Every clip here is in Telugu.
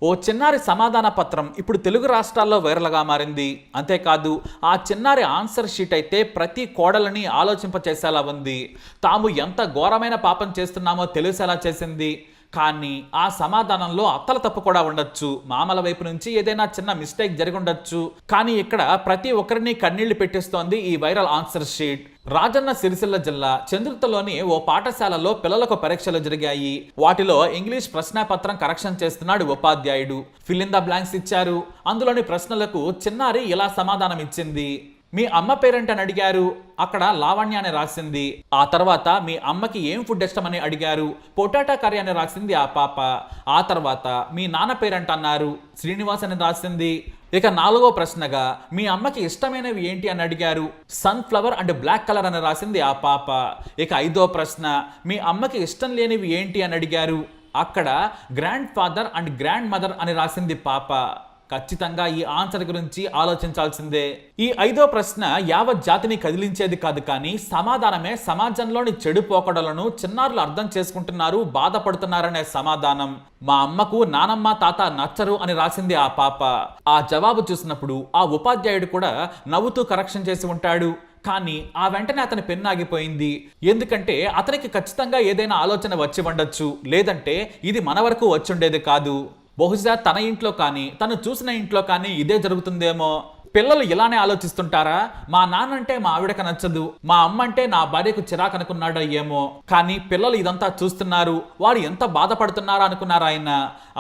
ఓ చిన్నారి సమాధాన పత్రం ఇప్పుడు తెలుగు రాష్ట్రాల్లో వైరల్గా మారింది. అంతేకాదు ఆ చిన్నారి ఆన్సర్ షీట్ అయితే ప్రతి కోడలని ఆలోచింపచేసేలా ఉంది. తాము ఎంత ఘోరమైన పాపం చేస్తున్నామో తెలిసేలా చేసింది. కానీ ఆ సమాధానంలో అత్తల తప్పు కూడా ఉండొచ్చు, మామల వైపు నుంచి ఏదైనా చిన్న మిస్టేక్ జరిగి ఉండొచ్చు. కానీ ఇక్కడ ప్రతి ఒక్కరిని కన్నీళ్లు పెట్టిస్తోంది ఈ viral answer sheet. Rajanna Sircilla జిల్లా చంద్రుతలోని ఓ పాఠశాలలో పిల్లలకు పరీక్షలు జరిగాయి. వాటిలో ఇంగ్లీష్ ప్రశ్నాపత్రం కరెక్షన్ చేస్తున్నాడు ఉపాధ్యాయుడు. ఫిల్ ఇన్ ద బ్లాంక్స్ ఇచ్చారు. అందులోని ప్రశ్నలకు చిన్నారి ఇలా సమాధానం ఇచ్చింది. మీ అమ్మ పేరెంట్ అని అడిగారు. అక్కడ లావణ్య అని రాసింది. ఆ తర్వాత మీ అమ్మకి ఏం ఫుడ్ ఇష్టమని అడిగారు. పొటాటా కర్రీ అని రాసింది ఆ పాప. ఆ తర్వాత మీ నాన్న పేరెంట్ అన్నారు. శ్రీనివాస్ అని రాసింది. ఇక 4వ ప్రశ్నగా మీ అమ్మకి ఇష్టమైనవి ఏంటి అని అడిగారు. సన్ఫ్లవర్ అండ్ బ్లాక్ కలర్ అని రాసింది ఆ పాప. ఇక 5వ ప్రశ్న మీ అమ్మకి ఇష్టం లేనివి ఏంటి అని అడిగారు. అక్కడ grand father and grand mother అని రాసింది పాప. ఖచ్చితంగా ఈ ఆన్సర్ గురించి ఆలోచించాల్సిందే. ఈ 5వ ప్రశ్న యావత్ జాతిని కదిలించేది కాదు, కానీ సమాధానమే సమాజంలోని చెడు పోకడలను చిన్నారులు అర్థం చేసుకుంటున్నారు, బాధపడుతున్నారనే సమాధానం. మా అమ్మకు నానమ్మ తాత నచ్చరు అని రాసింది ఆ పాప. ఆ జవాబు చూసినప్పుడు ఆ ఉపాధ్యాయుడు కూడా నవ్వుతూ కరెక్షన్ చేసి ఉంటాడు. కానీ ఆ వెంటనే అతని పెన్ను ఆగిపోయింది. ఎందుకంటే అతనికి ఖచ్చితంగా ఏదైనా ఆలోచన వచ్చి ఉండొచ్చు, లేదంటే ఇది మన వరకు వచ్చుండేది కాదు. బహుశా తన ఇంట్లో కానీ తను చూసిన ఇంట్లో కానీ ఇదే జరుగుతుందేమో. పిల్లలు ఇలానే ఆలోచిస్తుంటారా? మా నాన్న అంటే మా ఆవిడకి నచ్చదు, మా అమ్మ అంటే నా భార్యకు చిరాకు అనుకున్నాడో ఏమో. కానీ పిల్లలు ఇదంతా చూస్తున్నారు, వారు ఎంత బాధపడుతున్నారా అనుకున్నారు ఆయన.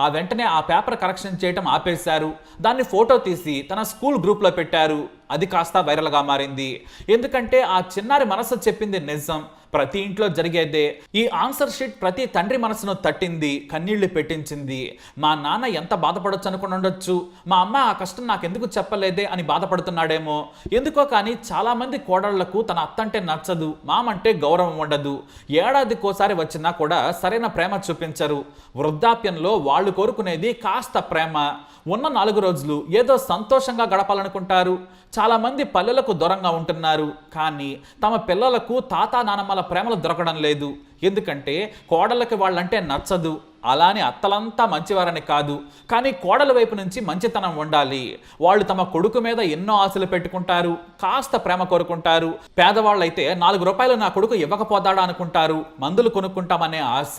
ఆ వెంటనే ఆ పేపర్ కరెక్షన్ చేయటం ఆపేశారు. దాన్ని ఫోటో తీసి తన స్కూల్ గ్రూప్లో పెట్టారు. అది కాస్త వైరల్గా మారింది. ఎందుకంటే ఆ చిన్నారి మనసు చెప్పింది నిజం, ప్రతి ఇంట్లో జరిగేదే. ఈ ఆన్సర్ షీట్ ప్రతి తండ్రి మనసును తట్టింది, కన్నీళ్లు పెట్టించింది. మా నాన్న ఎంత బాధపడొచ్చు అనుకుని ఉండొచ్చు, మా అమ్మ ఆ కష్టం నాకెందుకు చెప్పలేదే అని బాధపడుతున్నాడేమో. ఎందుకో కానీ చాలా మంది కోడళ్లకు తన అత్తంటే నచ్చదు, మామంటే గౌరవం ఉండదు. ఏడాదికోసారి వచ్చినా కూడా సరైన ప్రేమ చూపించరు. వృద్ధాప్యంలో వాళ్ళు కోరుకునేది కాస్త ప్రేమ. ఉన్న 4 రోజులు ఏదో సంతోషంగా గడపాలనుకుంటారు. చాలా మంది పల్లెలకు దూరంగా ఉంటున్నారు, కానీ తమ పిల్లలకు తాత నానమ్మల ప్రేమలు దొరకడం లేదు. ఎందుకంటే కోడళ్ళకి వాళ్ళంటే నచ్చదు. అలానే అత్తలంతా మంచివారని కాదు, కానీ కోడల వైపు నుంచి మంచితనం ఉండాలి. వాళ్ళు తమ కొడుకు మీద ఎన్నో ఆశలు పెట్టుకుంటారు, కాస్త ప్రేమ కోరుకుంటారు. పేదవాళ్ళైతే 4 రూపాయలు నా కొడుకు ఇవ్వకపోతాడా అనుకుంటారు, మందులు కొనుక్కుంటామనే ఆశ.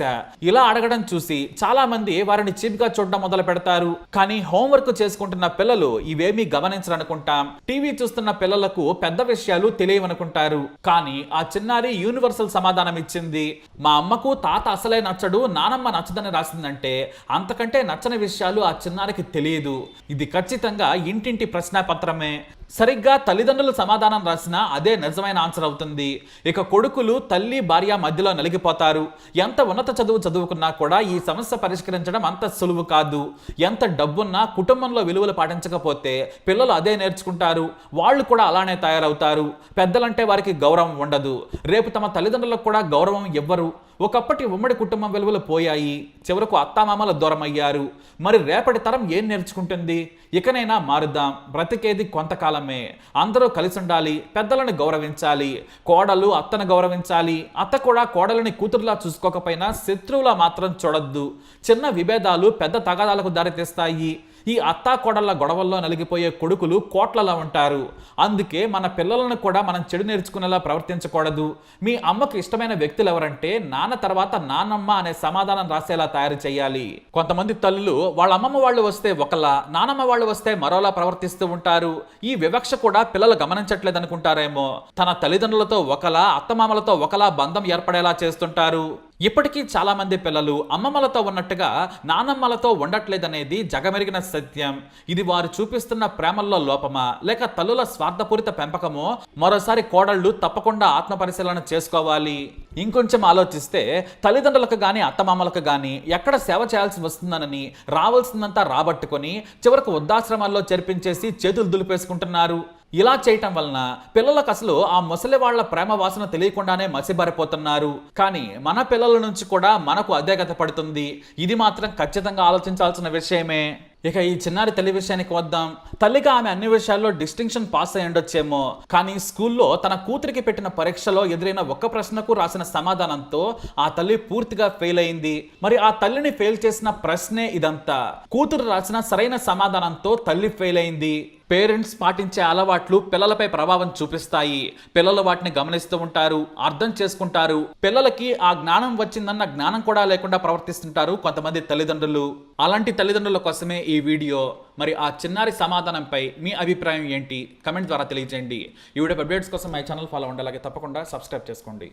ఇలా అడగడం చూసి చాలా మంది వారిని చీప్గా చూడడం మొదలు పెడతారు. కానీ హోంవర్క్ చేసుకుంటున్న పిల్లలు ఇవేమీ గమనించరనుకుంటాం. టీవీ చూస్తున్న పిల్లలకు పెద్ద విషయాలు తెలియవనుకుంటారు. కానీ ఆ చిన్నారి యూనివర్సల్ సమాధానం ఇచ్చింది. మా అమ్మకు తాత అసలే నచ్చడు, నానమ్మ నచ్చదని రాసిందంటే అంతకంటే నచ్చని విషయాలు ఆ చిన్నారికి తెలియదు. ఇది ఖచ్చితంగా ఇంటింటి ప్రశ్నాపత్రమే. సరిగ్గా తల్లిదండ్రులు సమాధానం రాసినా అదే నిజమైన ఆన్సర్ అవుతుంది. ఇక కొడుకులు తల్లి భార్య మధ్యలో నలిగిపోతారు. ఎంత ఉన్నత చదువు చదువుకున్నా కూడా ఈ సమస్య పరిష్కరించడం అంత సులువు కాదు. ఎంత డబ్బున్నా కుటుంబంలో విలువలు పాటించకపోతే పిల్లలు అదే నేర్చుకుంటారు, వాళ్ళు కూడా అలానే తయారవుతారు. పెద్దలంటే వారికి గౌరవం ఉండదు, రేపు తమ తల్లిదండ్రులకు కూడా గౌరవం ఇవ్వరు. ఒకప్పటి ఉమ్మడి కుటుంబం విలువలు పోయాయి, చివరకు అత్తామామల దూరం అయ్యారు. మరి రేపటి తరం ఏం నేర్చుకుంటుంది? ఇకనైనా మారుదాం, బ్రతికేది కొంతకాలమే. అందరూ కలిసి ఉండాలి, పెద్దలను గౌరవించాలి, కోడలు అత్తను గౌరవించాలి. అత్త కూడా కోడలని కూతురులా చూసుకోకపోయినా శత్రువులా మాత్రం చూడొద్దు. చిన్న విభేదాలు పెద్ద తగాదాలకు దారితీస్తాయి. ఈ అత్తా కోడళ్ళ గొడవల్లో నలిగిపోయే కొడుకులు కోట్లలా ఉంటారు. అందుకే మన పిల్లలను కూడా మనం చెడు నేర్చుకునేలా ప్రవర్తించకూడదు. మీ అమ్మకు ఇష్టమైన వ్యక్తులు ఎవరంటే నాన్న తర్వాత నాన్నమ్మ అనే సమాధానం రాసేలా తయారు చేయాలి. కొంతమంది తల్లులు వాళ్ళ అమ్మమ్మ వాళ్ళు వస్తే ఒకలా, నానమ్మ వాళ్ళు వస్తే మరోలా ప్రవర్తిస్తూ ఉంటారు. ఈ వివక్ష కూడా పిల్లలు గమనించట్లేదు అనుకుంటారేమో. తన తల్లిదండ్రులతో ఒకలా, అత్తమామలతో ఒకలా బంధం ఏర్పడేలా చేస్తుంటారు. ఇప్పటికీ చాలా మంది పిల్లలు అమ్మమ్మలతో ఉన్నట్టుగా నానమ్మలతో ఉండట్లేదనేది జగమెరిగిన సత్యం. ఇది వారు చూపిస్తున్న ప్రేమల్లో లోపమా, లేక తల్లుల స్వార్థపూరిత పెంపకమో? మరోసారి కోడళ్ళు తప్పకుండా ఆత్మపరిశీలన చేసుకోవాలి. ఇంకొంచెం ఆలోచిస్తే తల్లిదండ్రులకు కానీ అత్తమామలకు కానీ ఎక్కడ సేవ చేయాల్సి వస్తుందనని రావాల్సిందంతా రాబట్టుకొని చివరకు వృద్ధాశ్రమాల్లో చేర్పించేసి చేతులు దులిపేసుకుంటున్నారు. ఇలా చేయటం వలన పిల్లలకు అసలు ఆ ముసలి వాళ్ల ప్రేమ వాసన తెలియకుండానే మసిబారిపోతున్నారు. కానీ మన పిల్లల నుంచి కూడా మనకు అదే గత పడుతుంది. ఇది మాత్రం ఖచ్చితంగా ఆలోచించాల్సిన విషయమే. ఇక ఈ చిన్నారి తల్లి విషయానికి వద్దాం. తల్లిగా ఆమె అన్ని విషయాల్లో డిస్టింక్షన్ పాస్ అయి ఉండొచ్చేమో, కానీ స్కూల్లో తన కూతురికి పెట్టిన పరీక్షలో ఎదురైన ఒక్క ప్రశ్నకు రాసిన సమాధానంతో ఆ తల్లి పూర్తిగా ఫెయిల్ అయింది. మరి ఆ తల్లిని ఫెయిల్ చేసిన ప్రశ్నే ఇదంతా. కూతురు రాసిన సరైన సమాధానంతో తల్లి ఫెయిల్ అయింది. పేరెంట్స్ పాటించే అలవాట్లు పిల్లలపై ప్రభావం చూపిస్తాయి. పిల్లలు వాటిని గమనిస్తూ ఉంటారు, అర్థం చేసుకుంటారు. పిల్లలకి ఆ జ్ఞానం వచ్చిందన్న జ్ఞానం కూడా లేకుండా ప్రవర్తిస్తుంటారు కొంతమంది తల్లిదండ్రులు. అలాంటి తల్లిదండ్రుల కోసమే ఈ వీడియో. మరి ఆ చిన్నారి సమాధానంపై మీ అభిప్రాయం ఏంటి? కమెంట్ ద్వారా తెలియజేయండి. ఈ వీడియో అప్డేట్స్ కోసం మై ఛానల్ ఫాలో అవ్వండి. అలాగే తప్పకుండా సబ్స్క్రైబ్ చేసుకోండి.